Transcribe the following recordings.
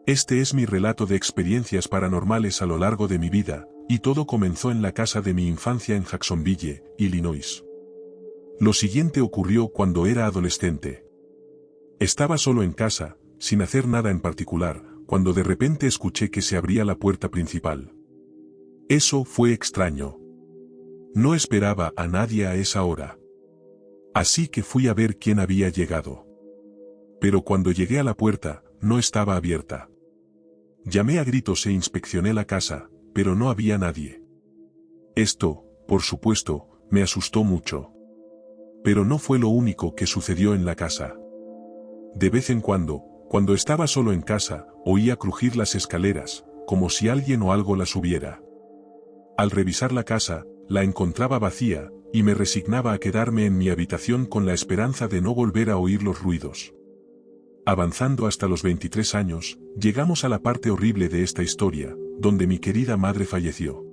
Este es mi relato de experiencias paranormales a lo largo de mi vida, y todo comenzó en la casa de mi infancia en Jacksonville, Illinois. Lo siguiente ocurrió cuando era adolescente. Estaba solo en casa, sin hacer nada en particular, cuando de repente escuché que se abría la puerta principal. Eso fue extraño. No esperaba a nadie a esa hora. Así que fui a ver quién había llegado. Pero cuando llegué a la puerta, no estaba abierta. Llamé a gritos e inspeccioné la casa, pero no había nadie. Esto, por supuesto, me asustó mucho. Pero no fue lo único que sucedió en la casa. De vez en cuando estaba solo en casa, oía crujir las escaleras, como si alguien o algo las subiera. Al revisar la casa, la encontraba vacía, y me resignaba a quedarme en mi habitación con la esperanza de no volver a oír los ruidos. Avanzando hasta los 23 años, llegamos a la parte horrible de esta historia, donde mi querida madre falleció.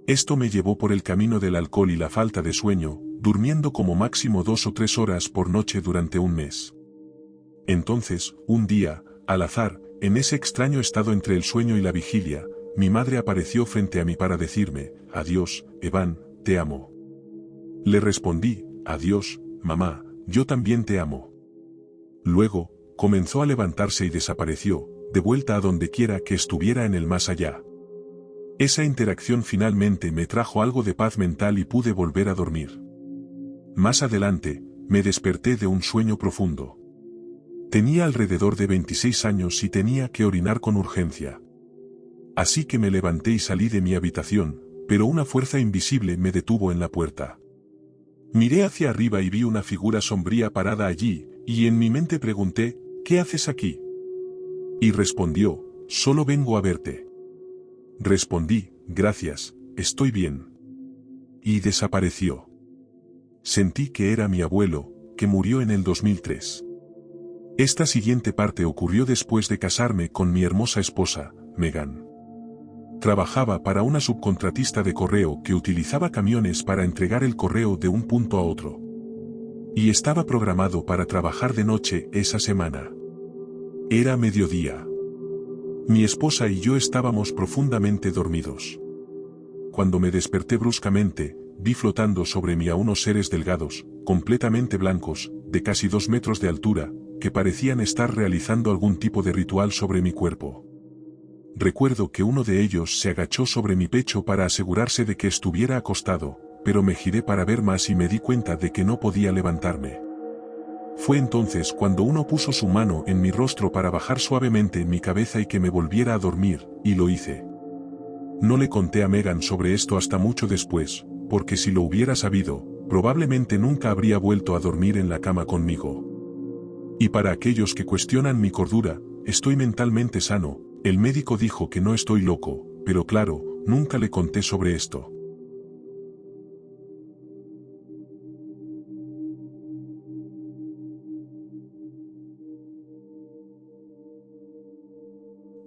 Esto me llevó por el camino del alcohol y la falta de sueño, durmiendo como máximo 2 o 3 horas por noche durante un mes. Entonces, un día, al azar, en ese extraño estado entre el sueño y la vigilia, mi madre apareció frente a mí para decirme: «Adiós, Evan, te amo». Le respondí: «Adiós, mamá, yo también te amo». Luego, comenzó a levantarse y desapareció, de vuelta a donde quiera que estuviera en el más allá. Esa interacción finalmente me trajo algo de paz mental y pude volver a dormir. Más adelante, me desperté de un sueño profundo. Tenía alrededor de 26 años y tenía que orinar con urgencia. Así que me levanté y salí de mi habitación, pero una fuerza invisible me detuvo en la puerta. Miré hacia arriba y vi una figura sombría parada allí, y en mi mente pregunté: «¿Qué haces aquí?». Y respondió: «Solo vengo a verte». Respondí: «Gracias, estoy bien». Y desapareció. Sentí que era mi abuelo, que murió en el 2003. Esta siguiente parte ocurrió después de casarme con mi hermosa esposa, Megan. Trabajaba para una subcontratista de correo que utilizaba camiones para entregar el correo de un punto a otro. Y estaba programado para trabajar de noche esa semana. Era mediodía. Mi esposa y yo estábamos profundamente dormidos. Cuando me desperté bruscamente, vi flotando sobre mí a unos seres delgados, completamente blancos, de casi 2 metros de altura, que parecían estar realizando algún tipo de ritual sobre mi cuerpo. Recuerdo que uno de ellos se agachó sobre mi pecho para asegurarse de que estuviera acostado, pero me giré para ver más y me di cuenta de que no podía levantarme. Fue entonces cuando uno puso su mano en mi rostro para bajar suavemente en mi cabeza y que me volviera a dormir, y lo hice. No le conté a Megan sobre esto hasta mucho después, porque si lo hubiera sabido, probablemente nunca habría vuelto a dormir en la cama conmigo. Y para aquellos que cuestionan mi cordura, estoy mentalmente sano. El médico dijo que no estoy loco, pero claro, nunca le conté sobre esto.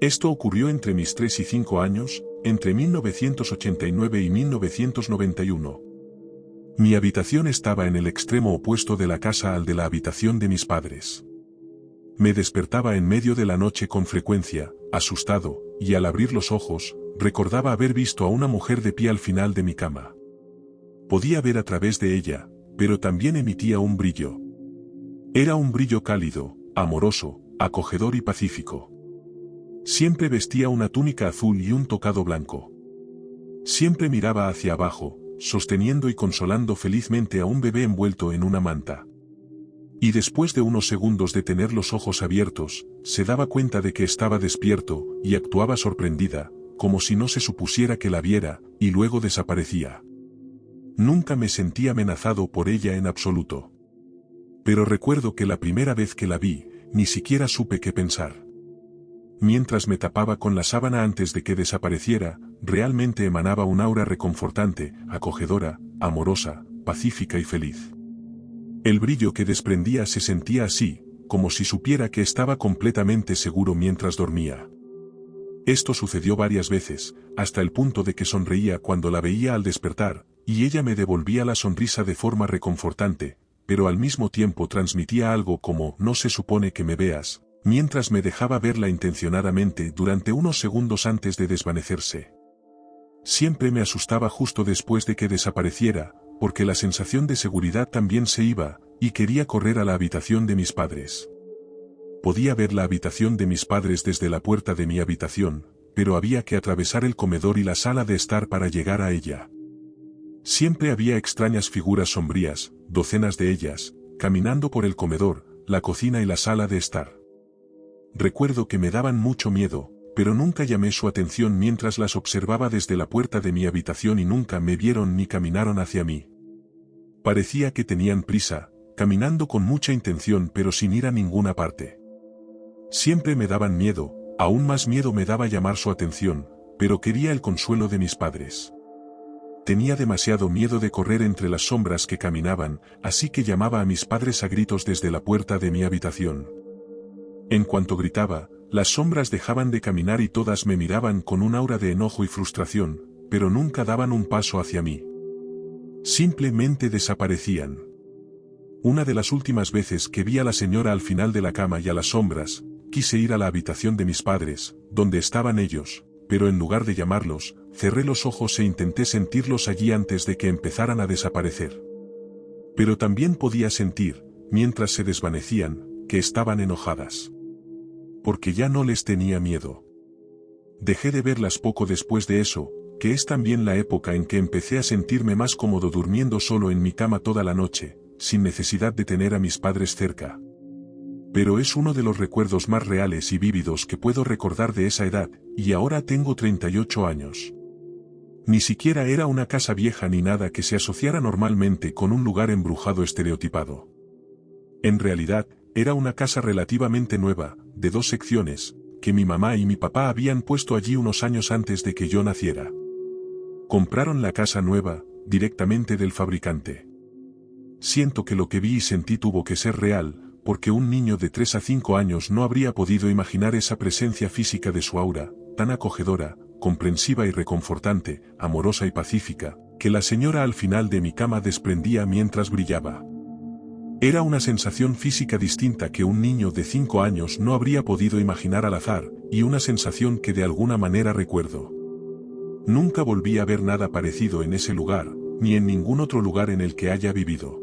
Esto ocurrió entre mis 3 y 5 años, entre 1989 y 1991. Mi habitación estaba en el extremo opuesto de la casa al de la habitación de mis padres. Me despertaba en medio de la noche con frecuencia, asustado, y al abrir los ojos, recordaba haber visto a una mujer de pie al final de mi cama. Podía ver a través de ella, pero también emitía un brillo. Era un brillo cálido, amoroso, acogedor y pacífico. Siempre vestía una túnica azul y un tocado blanco. Siempre miraba hacia abajo, sosteniendo y consolando felizmente a un bebé envuelto en una manta. Y después de unos segundos de tener los ojos abiertos, se daba cuenta de que estaba despierto, y actuaba sorprendida, como si no se supusiera que la viera, y luego desaparecía. Nunca me sentí amenazado por ella en absoluto. Pero recuerdo que la primera vez que la vi, ni siquiera supe qué pensar. Mientras me tapaba con la sábana antes de que desapareciera, realmente emanaba un aura reconfortante, acogedora, amorosa, pacífica y feliz. El brillo que desprendía se sentía así, como si supiera que estaba completamente seguro mientras dormía. Esto sucedió varias veces, hasta el punto de que sonreía cuando la veía al despertar, y ella me devolvía la sonrisa de forma reconfortante, pero al mismo tiempo transmitía algo como: «No se supone que me veas, mientras me dejaba verla intencionadamente durante unos segundos antes de desvanecerse. Siempre me asustaba justo después de que desapareciera, porque la sensación de seguridad también se iba, y quería correr a la habitación de mis padres. Podía ver la habitación de mis padres desde la puerta de mi habitación, pero había que atravesar el comedor y la sala de estar para llegar a ella. Siempre había extrañas figuras sombrías, docenas de ellas, caminando por el comedor, la cocina y la sala de estar. Recuerdo que me daban mucho miedo, pero nunca llamé su atención mientras las observaba desde la puerta de mi habitación y nunca me vieron ni caminaron hacia mí. Parecía que tenían prisa, caminando con mucha intención pero sin ir a ninguna parte. Siempre me daban miedo, aún más miedo me daba llamar su atención, pero quería el consuelo de mis padres. Tenía demasiado miedo de correr entre las sombras que caminaban, así que llamaba a mis padres a gritos desde la puerta de mi habitación. En cuanto gritaba, las sombras dejaban de caminar y todas me miraban con un aura de enojo y frustración, pero nunca daban un paso hacia mí. Simplemente desaparecían. Una de las últimas veces que vi a la señora al final de la cama y a las sombras, quise ir a la habitación de mis padres, donde estaban ellos, pero en lugar de llamarlos, cerré los ojos e intenté sentirlos allí antes de que empezaran a desaparecer. Pero también podía sentir, mientras se desvanecían, que estaban enojadas. Porque ya no les tenía miedo. Dejé de verlas poco después de eso, que es también la época en que empecé a sentirme más cómodo durmiendo solo en mi cama toda la noche, sin necesidad de tener a mis padres cerca. Pero es uno de los recuerdos más reales y vívidos que puedo recordar de esa edad, y ahora tengo 38 años. Ni siquiera era una casa vieja ni nada que se asociara normalmente con un lugar embrujado estereotipado. En realidad, era una casa relativamente nueva, de 2 secciones, que mi mamá y mi papá habían puesto allí unos años antes de que yo naciera. Compraron la casa nueva, directamente del fabricante. Siento que lo que vi y sentí tuvo que ser real, porque un niño de 3 a 5 años no habría podido imaginar esa presencia física de su aura, tan acogedora, comprensiva y reconfortante, amorosa y pacífica, que la señora al final de mi cama desprendía mientras brillaba. Era una sensación física distinta que un niño de 5 años no habría podido imaginar al azar, y una sensación que de alguna manera recuerdo. Nunca volví a ver nada parecido en ese lugar, ni en ningún otro lugar en el que haya vivido.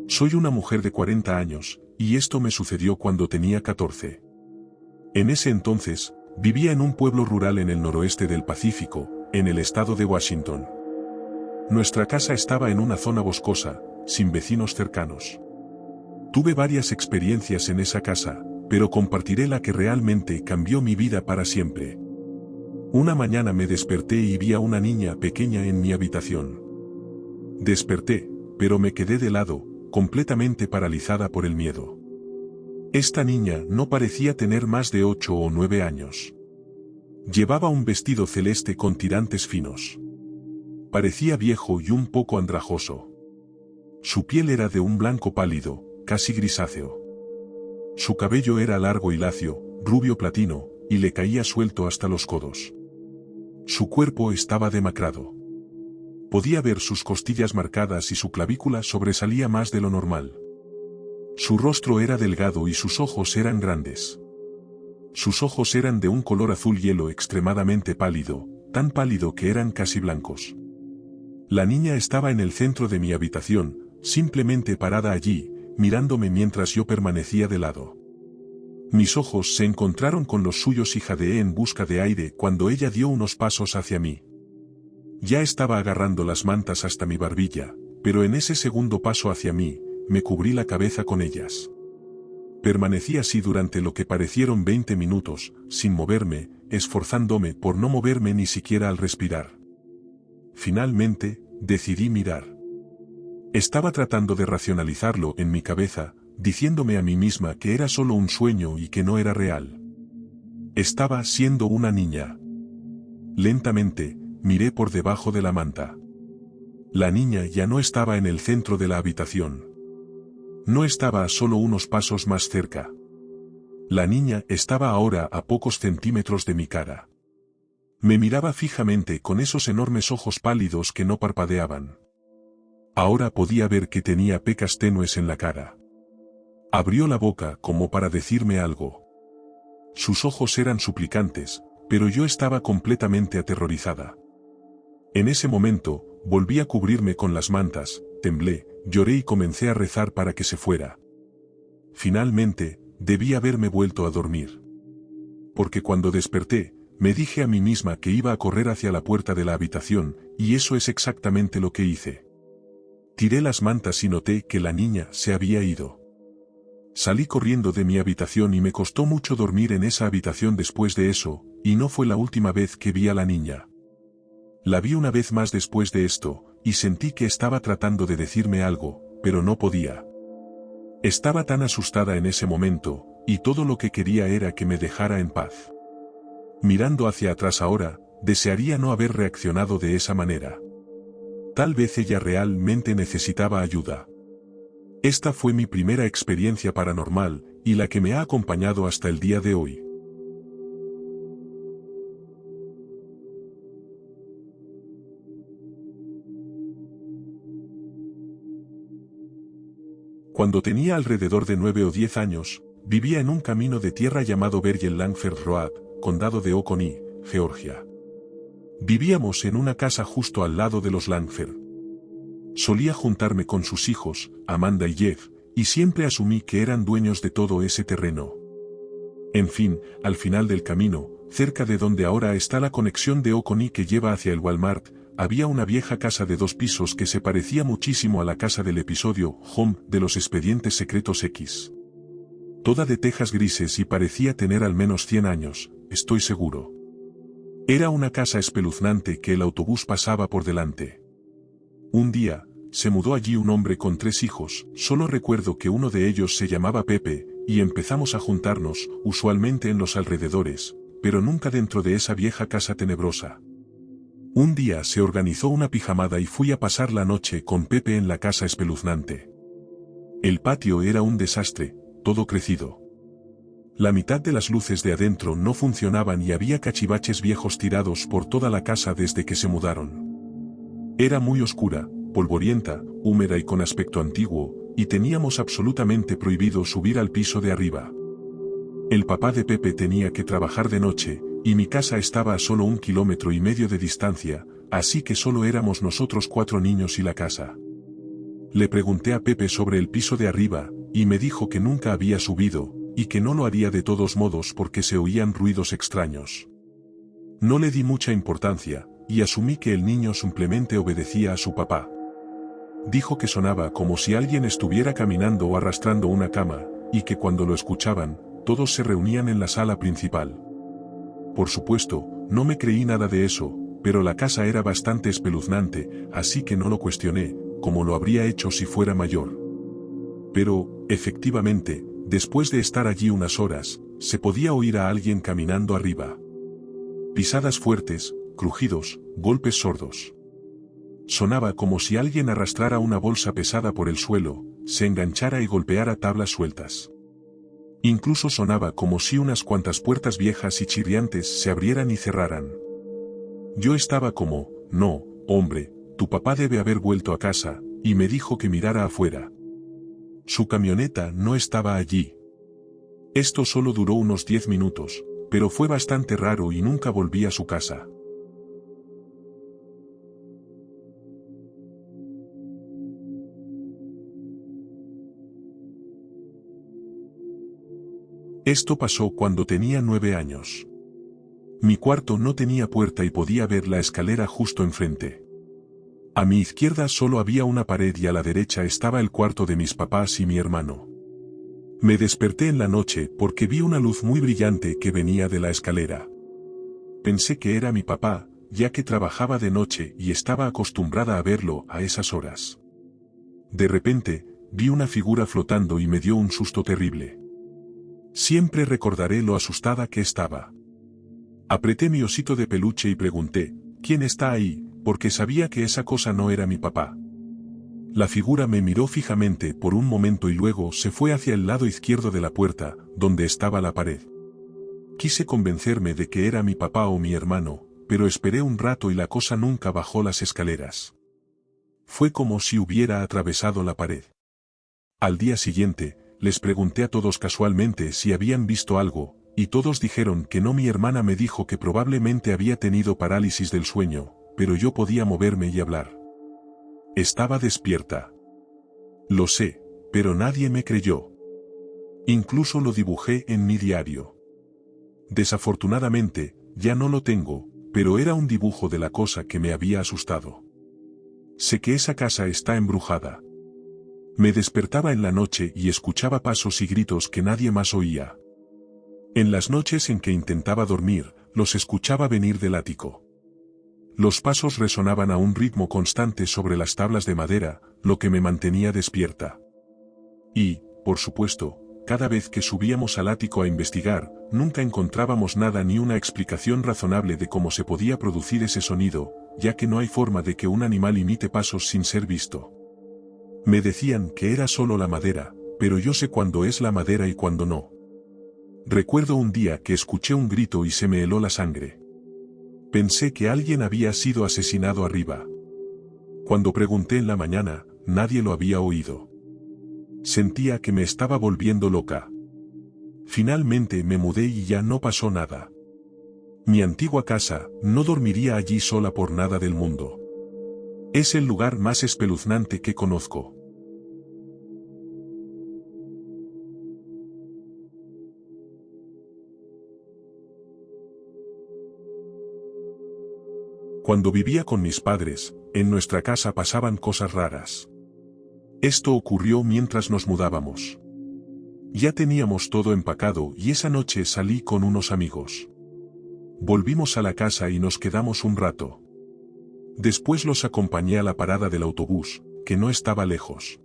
Soy una mujer de 40 años, y esto me sucedió cuando tenía 14. En ese entonces, vivía en un pueblo rural en el noroeste del Pacífico, en el estado de Washington. Nuestra casa estaba en una zona boscosa, sin vecinos cercanos. Tuve varias experiencias en esa casa, pero compartiré la que realmente cambió mi vida para siempre. Una mañana me desperté y vi a una niña pequeña en mi habitación. Desperté, pero me quedé de lado, completamente paralizada por el miedo. Esta niña no parecía tener más de 8 o 9 años. Llevaba un vestido celeste con tirantes finos. Parecía viejo y un poco andrajoso. Su piel era de un blanco pálido, casi grisáceo. Su cabello era largo y lacio, rubio platino, y le caía suelto hasta los codos. Su cuerpo estaba demacrado. Podía ver sus costillas marcadas y su clavícula sobresalía más de lo normal. Su rostro era delgado y sus ojos eran grandes. Sus ojos eran de un color azul hielo extremadamente pálido, tan pálido que eran casi blancos. La niña estaba en el centro de mi habitación, simplemente parada allí, mirándome mientras yo permanecía de lado. Mis ojos se encontraron con los suyos y jadeé en busca de aire cuando ella dio unos pasos hacia mí. Ya estaba agarrando las mantas hasta mi barbilla, pero en ese segundo paso hacia mí, me cubrí la cabeza con ellas. Permanecí así durante lo que parecieron 20 minutos, sin moverme, esforzándome por no moverme ni siquiera al respirar. Finalmente, decidí mirar. Estaba tratando de racionalizarlo en mi cabeza, diciéndome a mí misma que era solo un sueño y que no era real. Estaba siendo una niña. Lentamente, miré por debajo de la manta. La niña ya no estaba en el centro de la habitación. No estaba a solo unos pasos más cerca. La niña estaba ahora a pocos centímetros de mi cara. Me miraba fijamente con esos enormes ojos pálidos que no parpadeaban. Ahora podía ver que tenía pecas tenues en la cara. Abrió la boca como para decirme algo. Sus ojos eran suplicantes, pero yo estaba completamente aterrorizada. En ese momento, volví a cubrirme con las mantas, temblé, lloré y comencé a rezar para que se fuera. Finalmente, debí haberme vuelto a dormir. Porque cuando desperté, me dije a mí misma que iba a correr hacia la puerta de la habitación, y eso es exactamente lo que hice. Tiré las mantas y noté que la niña se había ido. Salí corriendo de mi habitación y me costó mucho dormir en esa habitación después de eso, y no fue la última vez que vi a la niña. La vi una vez más después de esto, y sentí que estaba tratando de decirme algo, pero no podía. Estaba tan asustada en ese momento, y todo lo que quería era que me dejara en paz. Mirando hacia atrás ahora, desearía no haber reaccionado de esa manera. Tal vez ella realmente necesitaba ayuda. Esta fue mi primera experiencia paranormal, y la que me ha acompañado hasta el día de hoy. Cuando tenía alrededor de 9 o 10 años, vivía en un camino de tierra llamado Bergen Langford Road, condado de Oconee, Georgia. Vivíamos en una casa justo al lado de los Langford. Solía juntarme con sus hijos, Amanda y Jeff, y siempre asumí que eran dueños de todo ese terreno. En fin, al final del camino, cerca de donde ahora está la conexión de Oconee que lleva hacia el Walmart, había una vieja casa de 2 pisos que se parecía muchísimo a la casa del episodio Home de los Expedientes Secretos X. Toda de tejas grises y parecía tener al menos 100 años, estoy seguro. Era una casa espeluznante que el autobús pasaba por delante. Un día, se mudó allí un hombre con 3 hijos, solo recuerdo que uno de ellos se llamaba Pepe, y empezamos a juntarnos, usualmente en los alrededores, pero nunca dentro de esa vieja casa tenebrosa. Un día se organizó una pijamada y fui a pasar la noche con Pepe en la casa espeluznante. El patio era un desastre, todo crecido. La mitad de las luces de adentro no funcionaban y había cachivaches viejos tirados por toda la casa desde que se mudaron. Era muy oscura, polvorienta, húmeda y con aspecto antiguo, y teníamos absolutamente prohibido subir al piso de arriba. El papá de Pepe tenía que trabajar de noche, y mi casa estaba a solo 1,5 kilómetros de distancia, así que solo éramos nosotros 4 niños y la casa. Le pregunté a Pepe sobre el piso de arriba, y me dijo que nunca había subido, y que no lo haría de todos modos porque se oían ruidos extraños. No le di mucha importancia, y asumí que el niño simplemente obedecía a su papá. Dijo que sonaba como si alguien estuviera caminando o arrastrando una cama, y que cuando lo escuchaban, todos se reunían en la sala principal. Por supuesto, no me creí nada de eso, pero la casa era bastante espeluznante, así que no lo cuestioné, como lo habría hecho si fuera mayor. Pero, efectivamente, después de estar allí unas horas, se podía oír a alguien caminando arriba. Pisadas fuertes, crujidos, golpes sordos. Sonaba como si alguien arrastrara una bolsa pesada por el suelo, se enganchara y golpeara tablas sueltas. Incluso sonaba como si unas cuantas puertas viejas y chirriantes se abrieran y cerraran. Yo estaba como, no, hombre, tu papá debe haber vuelto a casa, y me dijo que mirara afuera. Su camioneta no estaba allí. Esto solo duró unos 10 minutos, pero fue bastante raro y nunca volví a su casa. Esto pasó cuando tenía 9 años. Mi cuarto no tenía puerta y podía ver la escalera justo enfrente. A mi izquierda solo había una pared y a la derecha estaba el cuarto de mis papás y mi hermano. Me desperté en la noche porque vi una luz muy brillante que venía de la escalera. Pensé que era mi papá, ya que trabajaba de noche y estaba acostumbrada a verlo a esas horas. De repente, vi una figura flotando y me dio un susto terrible. Siempre recordaré lo asustada que estaba. Apreté mi osito de peluche y pregunté, ¿quién está ahí?, porque sabía que esa cosa no era mi papá. La figura me miró fijamente por un momento y luego se fue hacia el lado izquierdo de la puerta, donde estaba la pared. Quise convencerme de que era mi papá o mi hermano, pero esperé un rato y la cosa nunca bajó las escaleras. Fue como si hubiera atravesado la pared. Al día siguiente, les pregunté a todos casualmente si habían visto algo, y todos dijeron que no. Mi hermana me dijo que probablemente había tenido parálisis del sueño, pero yo podía moverme y hablar. Estaba despierta. Lo sé, pero nadie me creyó. Incluso lo dibujé en mi diario. Desafortunadamente, ya no lo tengo, pero era un dibujo de la cosa que me había asustado. Sé que esa casa está embrujada. Me despertaba en la noche y escuchaba pasos y gritos que nadie más oía. En las noches en que intentaba dormir, los escuchaba venir del ático. Los pasos resonaban a un ritmo constante sobre las tablas de madera, lo que me mantenía despierta. Y, por supuesto, cada vez que subíamos al ático a investigar, nunca encontrábamos nada ni una explicación razonable de cómo se podía producir ese sonido, ya que no hay forma de que un animal imite pasos sin ser visto. Me decían que era solo la madera, pero yo sé cuándo es la madera y cuándo no. Recuerdo un día que escuché un grito y se me heló la sangre. Pensé que alguien había sido asesinado arriba. Cuando pregunté en la mañana, nadie lo había oído. Sentía que me estaba volviendo loca. Finalmente me mudé y ya no pasó nada. Mi antigua casa, no dormiría allí sola por nada del mundo. Es el lugar más espeluznante que conozco. Cuando vivía con mis padres, en nuestra casa pasaban cosas raras. Esto ocurrió mientras nos mudábamos. Ya teníamos todo empacado y esa noche salí con unos amigos. Volvimos a la casa y nos quedamos un rato. Después los acompañé a la parada del autobús, que no estaba lejos.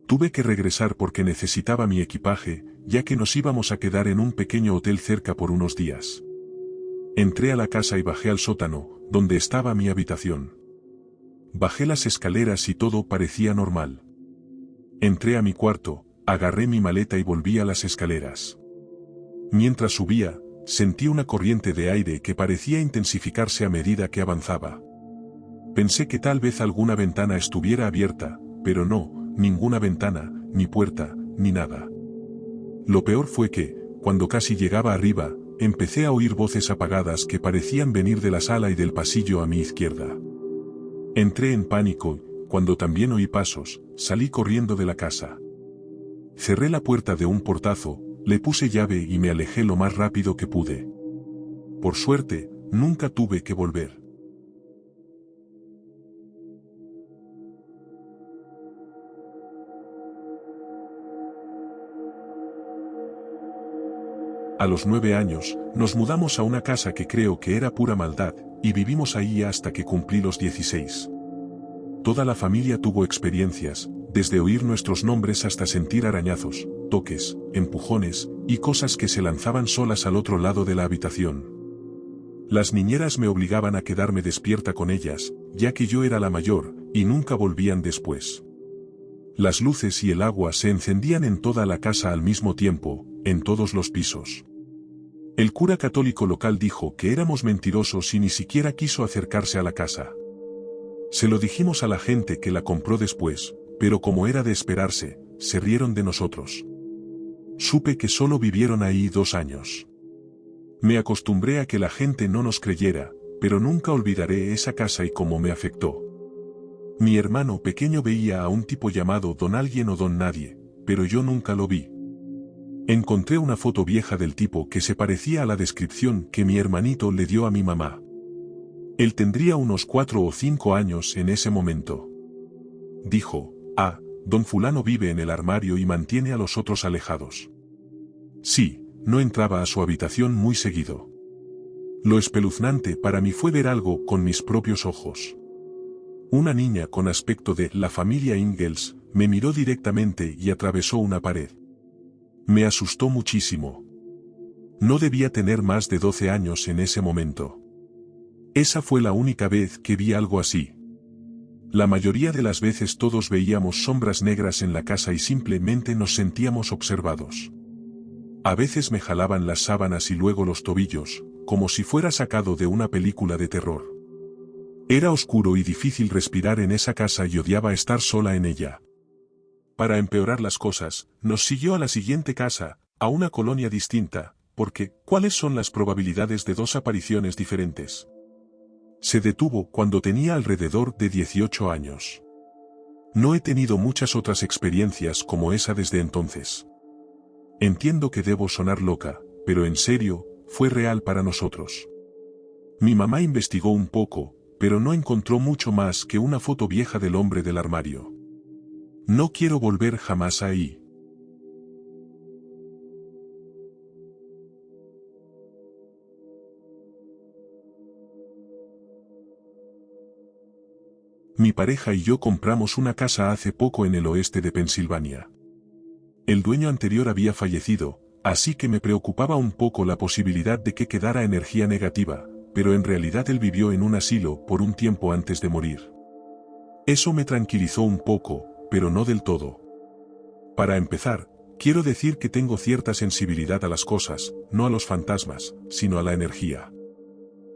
Tuve que regresar porque necesitaba mi equipaje, ya que nos íbamos a quedar en un pequeño hotel cerca por unos días. Entré a la casa y bajé al sótano, donde estaba mi habitación. Bajé las escaleras y todo parecía normal. Entré a mi cuarto, agarré mi maleta y volví a las escaleras. Mientras subía, sentí una corriente de aire que parecía intensificarse a medida que avanzaba. Pensé que tal vez alguna ventana estuviera abierta, pero no, ninguna ventana, ni puerta, ni nada. Lo peor fue que, cuando casi llegaba arriba, empecé a oír voces apagadas que parecían venir de la sala y del pasillo a mi izquierda. Entré en pánico, cuando también oí pasos, salí corriendo de la casa. Cerré la puerta de un portazo, le puse llave y me alejé lo más rápido que pude. Por suerte, nunca tuve que volver. A los 9 años, nos mudamos a una casa que creo que era pura maldad, y vivimos ahí hasta que cumplí los 16. Toda la familia tuvo experiencias, desde oír nuestros nombres hasta sentir arañazos, toques, empujones, y cosas que se lanzaban solas al otro lado de la habitación. Las niñeras me obligaban a quedarme despierta con ellas, ya que yo era la mayor, y nunca volvían después. Las luces y el agua se encendían en toda la casa al mismo tiempo, en todos los pisos. El cura católico local dijo que éramos mentirosos y ni siquiera quiso acercarse a la casa. Se lo dijimos a la gente que la compró después, pero como era de esperarse, se rieron de nosotros. Supe que solo vivieron ahí 2 años. Me acostumbré a que la gente no nos creyera, pero nunca olvidaré esa casa y cómo me afectó. Mi hermano pequeño veía a un tipo llamado Don Alguien o Don Nadie, pero yo nunca lo vi. Encontré una foto vieja del tipo que se parecía a la descripción que mi hermanito le dio a mi mamá. Él tendría unos 4 o 5 años en ese momento. Dijo, don fulano vive en el armario y mantiene a los otros alejados. Sí, no entraba a su habitación muy seguido. Lo espeluznante para mí fue ver algo con mis propios ojos. Una niña con aspecto de la familia Ingalls me miró directamente y atravesó una pared. Me asustó muchísimo. No debía tener más de 12 años en ese momento. Esa fue la única vez que vi algo así. La mayoría de las veces todos veíamos sombras negras en la casa y simplemente nos sentíamos observados. A veces me jalaban las sábanas y luego los tobillos, como si fuera sacado de una película de terror. Era oscuro y difícil respirar en esa casa y odiaba estar sola en ella. Para empeorar las cosas, nos siguió a la siguiente casa, a una colonia distinta, porque, ¿cuáles son las probabilidades de dos apariciones diferentes? Se detuvo cuando tenía alrededor de 18 años. No he tenido muchas otras experiencias como esa desde entonces. Entiendo que debo sonar loca, pero en serio, fue real para nosotros. Mi mamá investigó un poco, pero no encontró mucho más que una foto vieja del hombre del armario. No quiero volver jamás ahí. Mi pareja y yo compramos una casa hace poco en el oeste de Pensilvania. El dueño anterior había fallecido, así que me preocupaba un poco la posibilidad de que quedara energía negativa, pero en realidad él vivió en un asilo por un tiempo antes de morir. Eso me tranquilizó un poco, pero no del todo. Para empezar, quiero decir que tengo cierta sensibilidad a las cosas, no a los fantasmas, sino a la energía.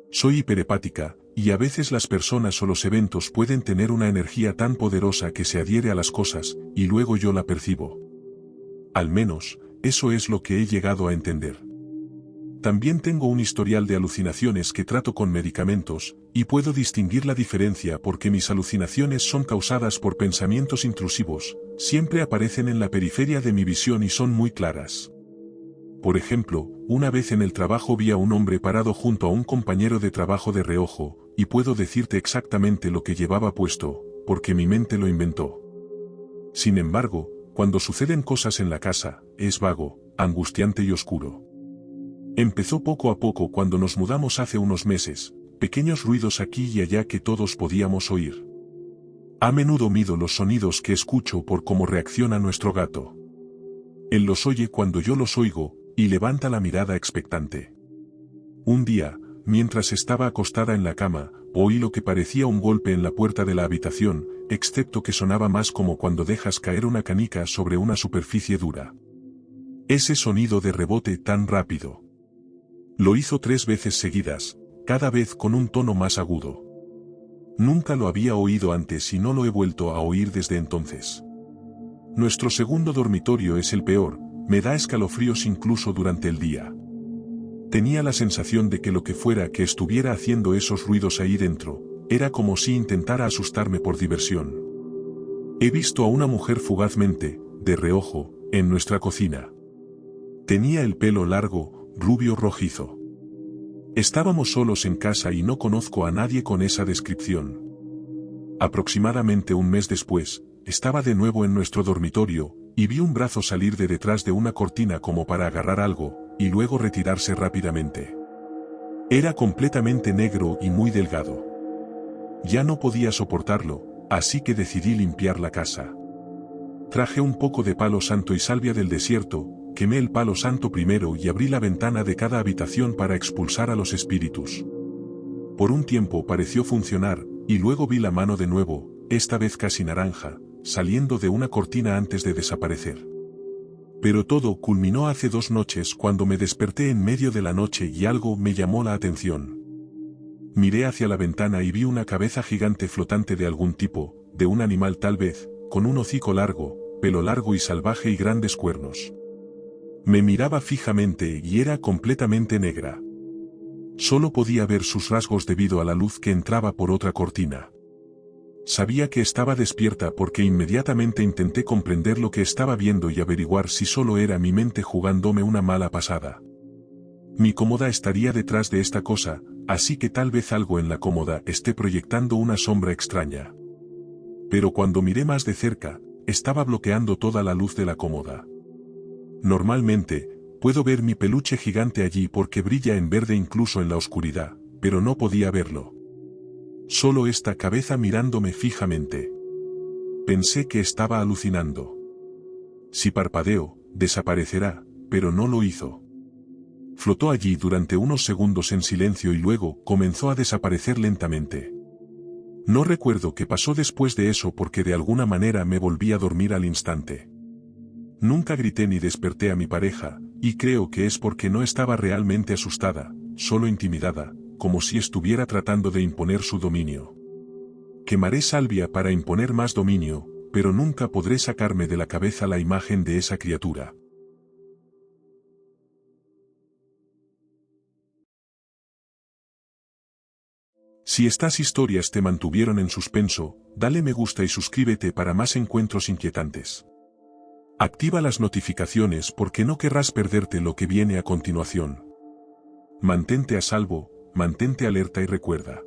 Soy hiperepática, y a veces las personas o los eventos pueden tener una energía tan poderosa que se adhiere a las cosas, y luego yo la percibo. Al menos, eso es lo que he llegado a entender. También tengo un historial de alucinaciones que trato con medicamentos, y puedo distinguir la diferencia porque mis alucinaciones son causadas por pensamientos intrusivos, siempre aparecen en la periferia de mi visión y son muy claras. Por ejemplo, una vez en el trabajo vi a un hombre parado junto a un compañero de trabajo de reojo, y puedo decirte exactamente lo que llevaba puesto, porque mi mente lo inventó. Sin embargo, cuando suceden cosas en la casa, es vago, angustiante y oscuro. Empezó poco a poco cuando nos mudamos hace unos meses, pequeños ruidos aquí y allá que todos podíamos oír. A menudo mido los sonidos que escucho por cómo reacciona nuestro gato. Él los oye cuando yo los oigo, y levanta la mirada expectante. Un día, mientras estaba acostada en la cama, oí lo que parecía un golpe en la puerta de la habitación, excepto que sonaba más como cuando dejas caer una canica sobre una superficie dura. Ese sonido de rebote tan rápido. Lo hizo 3 veces seguidas, cada vez con un tono más agudo. Nunca lo había oído antes y no lo he vuelto a oír desde entonces. Nuestro segundo dormitorio es el peor, me da escalofríos incluso durante el día. Tenía la sensación de que lo que fuera que estuviera haciendo esos ruidos ahí dentro, era como si intentara asustarme por diversión. He visto a una mujer fugazmente, de reojo, en nuestra cocina. Tenía el pelo largo, rubio rojizo. Estábamos solos en casa y no conozco a nadie con esa descripción. Aproximadamente un mes después, estaba de nuevo en nuestro dormitorio, y vi un brazo salir de detrás de una cortina como para agarrar algo, y luego retirarse rápidamente. Era completamente negro y muy delgado. Ya no podía soportarlo, así que decidí limpiar la casa. Traje un poco de palo santo y salvia del desierto, quemé el palo santo primero y abrí la ventana de cada habitación para expulsar a los espíritus. Por un tiempo pareció funcionar, y luego vi la mano de nuevo, esta vez casi naranja, saliendo de una cortina antes de desaparecer. Pero todo culminó hace 2 noches cuando me desperté en medio de la noche y algo me llamó la atención. Miré hacia la ventana y vi una cabeza gigante flotante de algún tipo, de un animal tal vez, con un hocico largo, pelo largo y salvaje y grandes cuernos. Me miraba fijamente y era completamente negra. Solo podía ver sus rasgos debido a la luz que entraba por otra cortina. Sabía que estaba despierta porque inmediatamente intenté comprender lo que estaba viendo y averiguar si solo era mi mente jugándome una mala pasada. Mi cómoda estaría detrás de esta cosa, así que tal vez algo en la cómoda esté proyectando una sombra extraña. Pero cuando miré más de cerca, estaba bloqueando toda la luz de la cómoda. Normalmente, puedo ver mi peluche gigante allí porque brilla en verde incluso en la oscuridad, pero no podía verlo. Solo esta cabeza mirándome fijamente. Pensé que estaba alucinando. Si parpadeo, desaparecerá, pero no lo hizo. Flotó allí durante unos segundos en silencio y luego comenzó a desaparecer lentamente. No recuerdo qué pasó después de eso porque de alguna manera me volví a dormir al instante. Nunca grité ni desperté a mi pareja, y creo que es porque no estaba realmente asustada, solo intimidada, como si estuviera tratando de imponer su dominio. Quemaré salvia para imponer más dominio, pero nunca podré sacarme de la cabeza la imagen de esa criatura. Si estas historias te mantuvieron en suspenso, dale me gusta y suscríbete para más encuentros inquietantes. Activa las notificaciones porque no querrás perderte lo que viene a continuación. Mantente a salvo, mantente alerta y recuerda.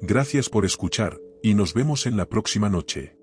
Gracias por escuchar, y nos vemos en la próxima noche.